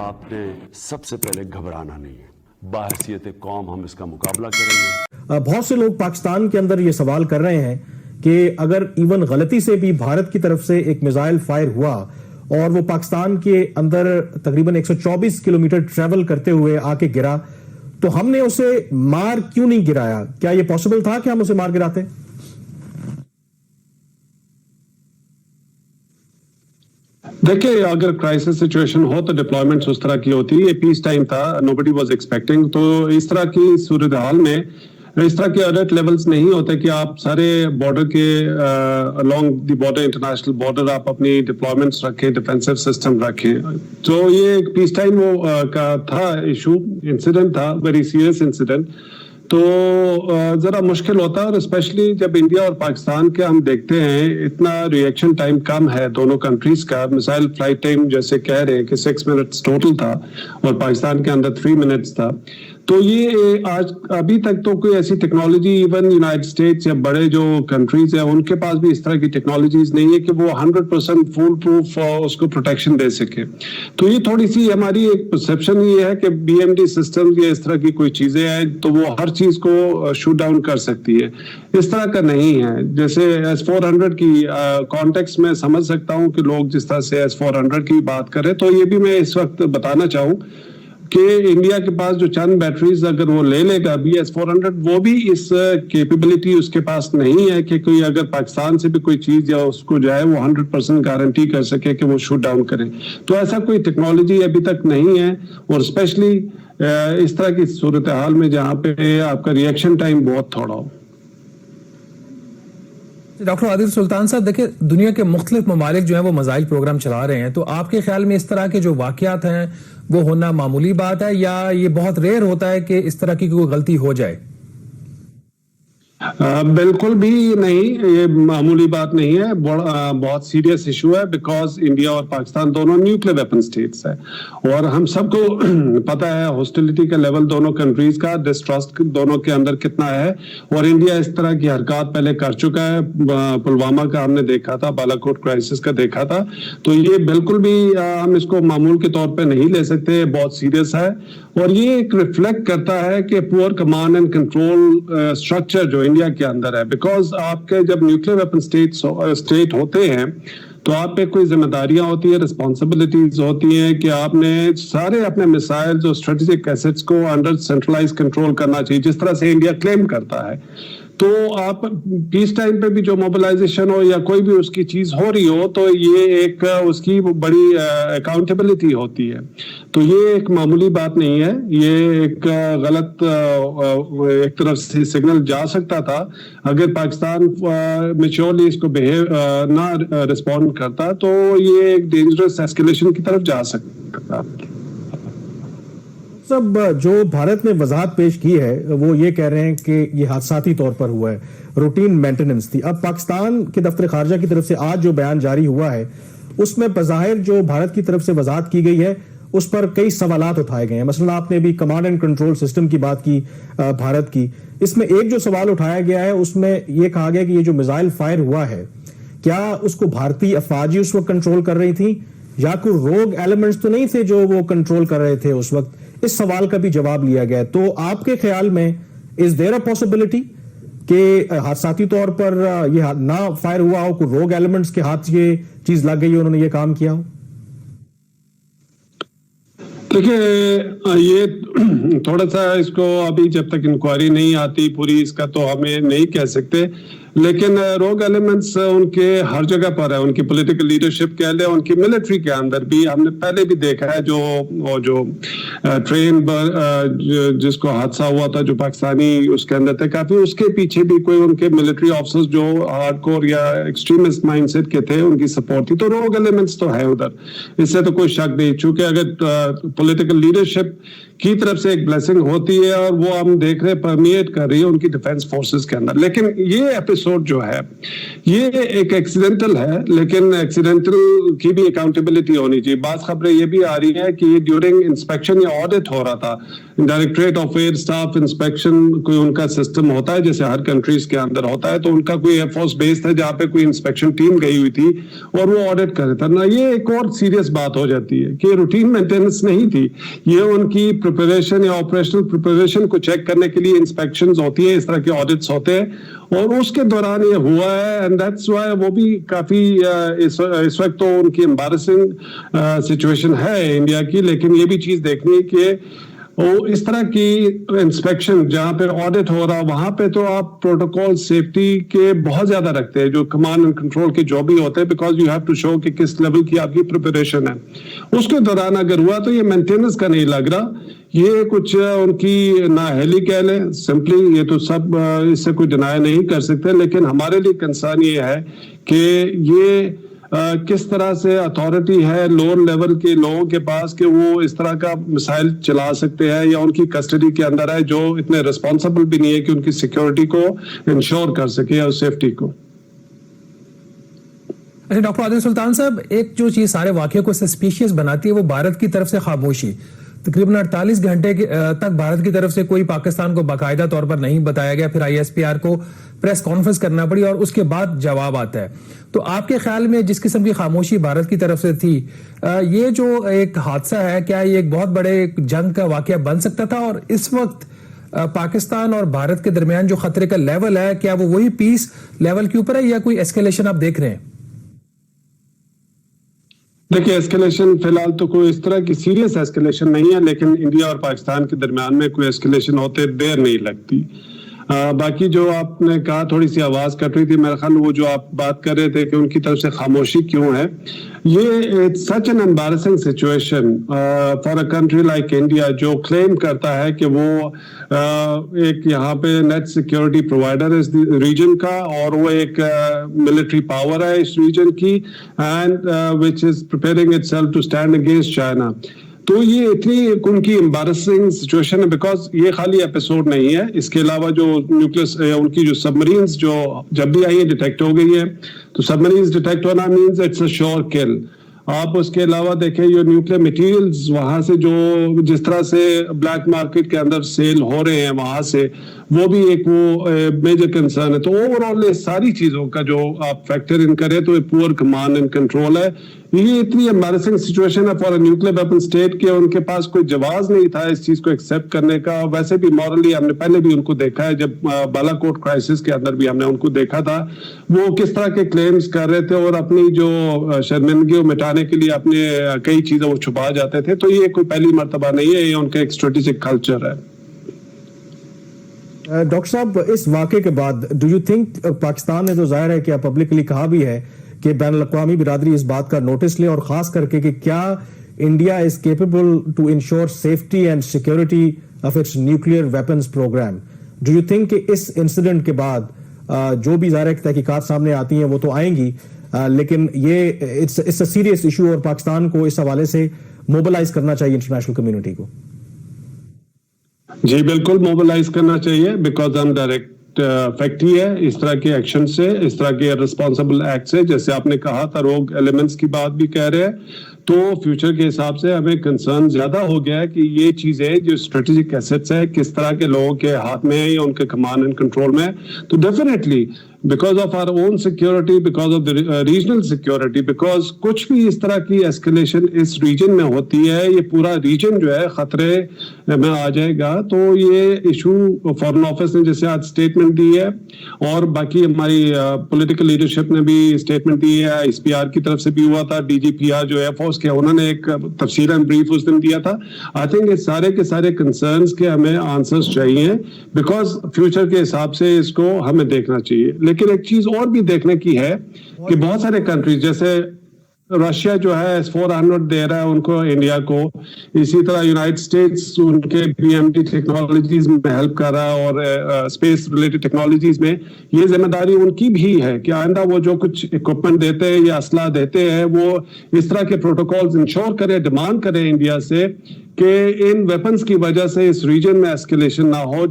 आपने सबसे पहले घबराना नहीं है। बाहसियत कौम हम इसका मुकाबला करेंगे। बहुत से लोग पाकिस्तान के अंदर ये सवाल कर रहे हैं कि अगर इवन गलती से भी भारत की तरफ से एक मिसाइल फायर हुआ और वो पाकिस्तान के अंदर तकरीबन 124 किलोमीटर ट्रेवल करते हुए आके गिरा, तो हमने उसे मार क्यों नहीं गिराया? क्या ये पॉसिबल था कि हम उसे मार गिराते? देखिए, अगर क्राइसिस सिचुएशन हो तो डिप्लॉयमेंट्स उस तरह की होती है। ये पीस टाइम था, नोबडी वाज एक्सपेक्टिंग। तो इस तरह की सूरत हाल में इस तरह के अलर्ट लेवल्स नहीं होते कि आप सारे बॉर्डर के along the border, international border, आप अपनी डिप्लॉयमेंट्स रखें, डिफेंसिव सिस्टम रखें। तो ये एक पीस टाइम का था इशू, इंसिडेंट था, वेरी सीरियस इंसिडेंट। तो जरा मुश्किल होता है, और स्पेशली जब इंडिया और पाकिस्तान के हम देखते हैं इतना रिएक्शन टाइम कम है दोनों कंट्रीज का। मिसाइल फ्लाइट टाइम जैसे कह रहे हैं कि 6 मिनट्स टोटल था और पाकिस्तान के अंदर 3 मिनट्स था। तो ये आज अभी तक तो कोई ऐसी टेक्नोलॉजी इवन यूनाइटेड स्टेट्स या बड़े जो कंट्रीज है उनके पास भी इस तरह की टेक्नोलॉजीज नहीं है कि वो 100% फुल प्रूफ उसको प्रोटेक्शन दे सके। तो ये थोड़ी सी हमारी एक परसेप्शन ये है कि BMD सिस्टम या इस तरह की कोई चीजें हैं तो वो हर चीज को शूट डाउन कर सकती है। इस तरह का नहीं है। जैसे S-400 की कॉन्टेक्स्ट में समझ सकता हूँ कि लोग जिस तरह से S-400 की बात करें, तो ये भी मैं इस वक्त बताना चाहूँ कि इंडिया के पास जो चंद बैटरीज अगर वो ले लेगा S-400, वो भी इस कैपेबिलिटी उसके पास नहीं है कि कोई अगर पाकिस्तान से भी कोई चीज या उसको जो है वो 100% गारंटी कर सके कि वो शूट डाउन करे। तो ऐसा कोई टेक्नोलॉजी अभी तक नहीं है, और स्पेशली इस तरह की सूरत हाल में जहाँ पे आपका रिएक्शन टाइम बहुत थोड़ा हो। डॉक्टर आदिल सुल्तान साहब, देखिए दुनिया के मुख्तलिफ ममालिक जो है वो मिसाइल प्रोग्राम चला रहे हैं, तो आपके ख्याल में इस तरह के जो वाकयात हैं वो होना मामूली बात है या ये बहुत रेयर होता है कि इस तरह की कोई गलती हो जाए? बिल्कुल भी नहीं, ये मामूली बात नहीं है, बहुत सीरियस इशू है। बिकॉज इंडिया और पाकिस्तान दोनों न्यूक्लियर वेपन स्टेट्स है, और हम सबको पता है हॉस्टिलिटी का लेवल दोनों कंट्रीज का, डिस्ट्रस्ट दोनों के अंदर कितना है। और इंडिया इस तरह की हरकत पहले कर चुका है, पुलवामा का हमने देखा था, बालाकोट क्राइसिस का देखा था। तो ये बिल्कुल भी हम इसको मामूल के तौर पे नहीं ले सकते, बहुत सीरियस है। और ये एक रिफ्लेक्ट करता है कि poor command and control structure जो इंडिया के अंदर है। बिकॉज आपके जब न्यूक्लियर वेपन स्टेट होते हैं तो आप पे कोई जिम्मेदारियां होती है, रिस्पॉन्सिबिलिटीज होती हैं कि आपने सारे अपने मिसाइल्स और स्ट्रेटेजिक एसेट्स को अंडर सेंट्रलाइज कंट्रोल करना चाहिए, जिस तरह से इंडिया क्लेम करता है। तो आप पीस टाइम पे भी जो मोबिलाइजेशन हो या कोई भी उसकी चीज हो रही हो, तो ये एक उसकी बड़ी अकाउंटेबिलिटी होती है। तो ये एक मामूली बात नहीं है, ये एक गलत एक तरफ से सिग्नल जा सकता था अगर पाकिस्तान मैच्योरली इसको ना रिस्पॉन्ड करता, तो ये एक डेंजरस एस्केलेशन की तरफ जा सकता था। सब जो भारत ने वजाहत पेश की है वो ये कह रहे हैं कि ये हादसाती तौर पर हुआ है, रूटीन मेंटेनेंस थी। अब पाकिस्तान के दफ्तर खारजा की तरफ से आज जो बयान जारी हुआ है उसमें बज़ाहिर जो भारत की तरफ से वजाहत की गई है उस पर कई सवालात उठाए गए हैं। मसलन आपने भी कमांड एंड कंट्रोल सिस्टम की बात की भारत की, इसमें एक जो सवाल उठाया गया है उसमें यह कहा गया कि ये जो मिसाइल फायर हुआ है क्या उसको भारतीय अफवाज उस वक्त कंट्रोल कर रही थी या कोई रोग एलिमेंट्स तो नहीं थे जो वो कंट्रोल कर रहे थे उस वक्त? इस सवाल का भी जवाब लिया गया। तो आपके ख्याल में इज देयर अ पॉसिबिलिटी कि हादसाती तौर पर ये ना फायर हुआ हो, कोई रोग एलिमेंट्स के हाथ ये चीज लग गई हो, उन्होंने ये काम किया हो? देखिए, ये थोड़ा सा इसको अभी जब तक इंक्वायरी नहीं आती पूरी इसका तो हमें नहीं कह सकते, लेकिन रोग एलिमेंट्स उनके हर जगह पर है। उनकी पॉलिटिकल लीडरशिप कह ले, उनकी मिलिट्री के अंदर भी हमने पहले भी देखा है जो ट्रेन जिसको हादसा हुआ था जो पाकिस्तानी उसके अंदर थे, काफी उसके पीछे भी कोई उनके मिलिट्री ऑफिसर्स जो हार्डकोर या एक्सट्रीमिस्ट माइंडसेट के थे उनकी सपोर्ट थी। तो रोग एलिमेंट्स तो है उधर, इससे तो कोई शक नहीं। चूंकि अगर पॉलिटिकल लीडरशिप की तरफ से एक ब्लेसिंग होती है और वो हम देख रहे परमिएट कर रही है उनकी डिफेंस फोर्सेस के अंदर। लेकिन ये एपिसोड जो है ये एक एक्सीडेंटल है, लेकिन एक्सीडेंटल की भी अकाउंटेबिलिटी होनी चाहिए। बात खबरें ये भी आ रही है कि ड्यूरिंग इंस्पेक्शन या ऑडिट हो रहा था, directorate of air staff inspection कोई उनका सिस्टम होता है जैसे हर कंट्रीज के अंदर होता है, तो उनका कोई एयरफोर्स बेस था जहाँ पे कोई इंस्पेक्शन टीम गई हुई थी और वो ऑडिट कर रहा था ना। ये एक और सीरियस बात हो जाती है कि रूटीन मेंटेनेंस नहीं थी, ये उनकी प्रिपरेशन या ऑपरेशनल प्रिपरेशन को चेक करने के लिए इंस्पेक्शंस होती है, इस तरह के ऑडिट्स होते हैं और उसके दौरान ये हुआ है। एंड दैट्स व्हाई वो भी काफी इस वक्त तो उनकी एम्बैरेसिंग सिचुएशन है इंडिया की, लेकिन ये भी चीज देखनी है कि वो इस तरह की इंस्पेक्शन जहां पे ऑडिट हो रहा वहां पे तो आप प्रोटोकॉल सेफ्टी के बहुत ज्यादा रखते हैं, जो कमांड एंड कंट्रोल के जो भी होते हैं, because you have to show कि किस लेवल की आपकी प्रिपरेशन है। उसके दौरान अगर हुआ तो ये मेंटेनेंस का नहीं लग रहा, ये कुछ उनकी नाअहली कह लें सिंपली, ये तो सब इससे कोई डिनाई नहीं कर सकते। लेकिन हमारे लिए कंसर्न ये है कि ये किस तरह से अथॉरिटी है लोअर लेवल के लोगों के पास कि वो इस तरह का मिसाइल चला सकते हैं या उनकी कस्टडी के अंदर है, जो इतने रिस्पॉन्सिबल भी नहीं है कि उनकी सिक्योरिटी को इंश्योर कर सके और सेफ्टी को। अच्छा डॉक्टर आदिल सुल्तान साहब, एक जो चीज सारे वाकये को सस्पिशियस बनाती है वो भारत की तरफ से खामोशी। तकरीबन 48 घंटे तक भारत की तरफ से कोई पाकिस्तान को बाकायदा तौर पर नहीं बताया गया, फिर ISPR को प्रेस कॉन्फ्रेंस करना पड़ी और उसके बाद जवाब आता है। तो आपके ख्याल में जिस किस्म की खामोशी भारत की तरफ से थी, ये जो एक हादसा है, क्या ये एक बहुत बड़े जंग का वाकया बन सकता था? और इस वक्त पाकिस्तान और भारत के दरमियान जो खतरे का लेवल है, क्या वो वही पीस लेवल के ऊपर है या कोई एस्केलेशन आप देख रहे हैं? देखिए, एस्केलेशन फिलहाल तो कोई इस तरह की सीरियस एस्केलेशन नहीं है, लेकिन इंडिया और पाकिस्तान के दरमियान में कोई एस्केलेशन होते देर नहीं लगती। बाकी जो आपने कहा थोड़ी सी आवाज कट रही थी, मेरा ख्याल वो जो आप बात कर रहे थे कि उनकी तरफ से खामोशी क्यों है, ये such an embarrassing situation for a country like India जो क्लेम करता है कि वो एक यहाँ पे नेट सिक्योरिटी प्रोवाइडर है इस रीजन का और वो एक मिलिट्री पावर है इस रीजन की, and which is preparing itself to stand against China. तो ये इतनी उनकी एम्बैरेसिंग सिचुएशन है, बिकॉज ये खाली एपिसोड नहीं है, इसके अलावा जो न्यूक्लियस उनकी जो सबमरीन्स जो जब भी आई है डिटेक्ट हो गई है, तो सबमरीन्स डिटेक्ट होना मीन्स इट्स अ श्योर किल। आप उसके अलावा देखें ये न्यूक्लियर मटेरियल्स वहां से जो जिस तरह से ब्लैक मार्केट के अंदर सेल हो रहे हैं वहां से, वो भी एक वो मेजर कंसर्न है। तो ओवरऑल ये सारी चीजों का जो आप फैक्टर इन करें तो पुअर कमांड एंड कंट्रोल है। ये इतनी एम्बैरेसिंग सिचुएशन है for a nuclear weapon state के उनके पास कोई जवाब नहीं था इस चीज को एक्सेप्ट करने का। वैसे भी मॉरली हमने पहले भी उनको देखा है, जब बालाकोट क्राइसिस के अंदर भी हमने उनको देखा था, वो किस तरह के क्लेम्स कर रहे थे और अपनी जो शर्मिंदगी मिटाने के लिए अपने कई चीजें वो छुपा जाते थे। तो ये कोई पहली मर्तबा नहीं है, ये उनका एक स्ट्रेटेजिक कल्चर है। डॉक्टर साहब, इस वाक़े के बाद डू यू थिंक पाकिस्तान ने तो जाहिर है कि पब्लिकली कहा भी है कि बैनुल-अक़वामी बिरादरी इस बात का नोटिस ले और खास करके कि क्या India is capable to ensure safety and security of its nuclear weapons program. Do you think कि इस इंसिडेंट के बाद जो भी ज़ाहिर तहकीकात सामने आती हैं वो तो आएंगी, लेकिन ये इट्स अ सीरियस इशू और पाकिस्तान को इस हवाले से मोबिलाइज करना चाहिए इंटरनेशनल कम्युनिटी को? जी बिल्कुल मोबिलाइज करना चाहिए, बिकॉज हम डायरेक्ट फैक्ट ही है इस तरह के एक्शन से, इस तरह के रिस्पॉन्सिबल एक्ट से। जैसे आपने कहा था रोग एलिमेंट्स की बात भी कह रहे हैं, तो फ्यूचर के हिसाब से हमें कंसर्न ज्यादा हो गया है कि ये चीजें जो स्ट्रेटेजिक एसेट्स है किस तरह के लोगों के हाथ में है या उनके कमांड एंड कंट्रोल में है। तो definitely because of our own security, because of the regional security, because कुछ भी इस तरह की एस्केलेशन इस रीजन में होती है, ये पूरा रीजन जो है खतरे में आ जाएगा। तो ये इशू फॉरेन ऑफिस ने जैसे आज स्टेटमेंट दी है और बाकी हमारी पॉलिटिकल लीडरशिप ने भी स्टेटमेंट दी है, ISPR की तरफ से भी हुआ था, DGPR जो एयरफोर्स के उन्होंने एक तफसीरन ब्रीफ उस दिन दिया था। आई थिंक ये सारे के सारे कंसर्न्स के हमें आंसर्स चाहिए, बिकॉज फ्यूचर के हिसाब से इसको हमें देखना चाहिए। लेकिन एक चीज और भी देखने की है कि बहुत सारे कंट्रीज जैसे रशिया जो है S-400 दे रहा है उनको, इंडिया को। इसी तरह यूनाइटेड स्टेट्स उनके PMD टेक्नोलॉजीज में हेल्प कर रहा है, और स्पेस रिलेटेड टेक्नोलॉजीज में ये जिम्मेदारी उनकी भी है कि आइंदा वो जो कुछ इक्विपमेंट देते हैं या असला देते हैं वो इस तरह के प्रोटोकॉल्स इंश्योर करे, डिमांड करे इंडिया से कि इन वेपन्स की वजह से इस रीजन में एस्केलेशन ना हो।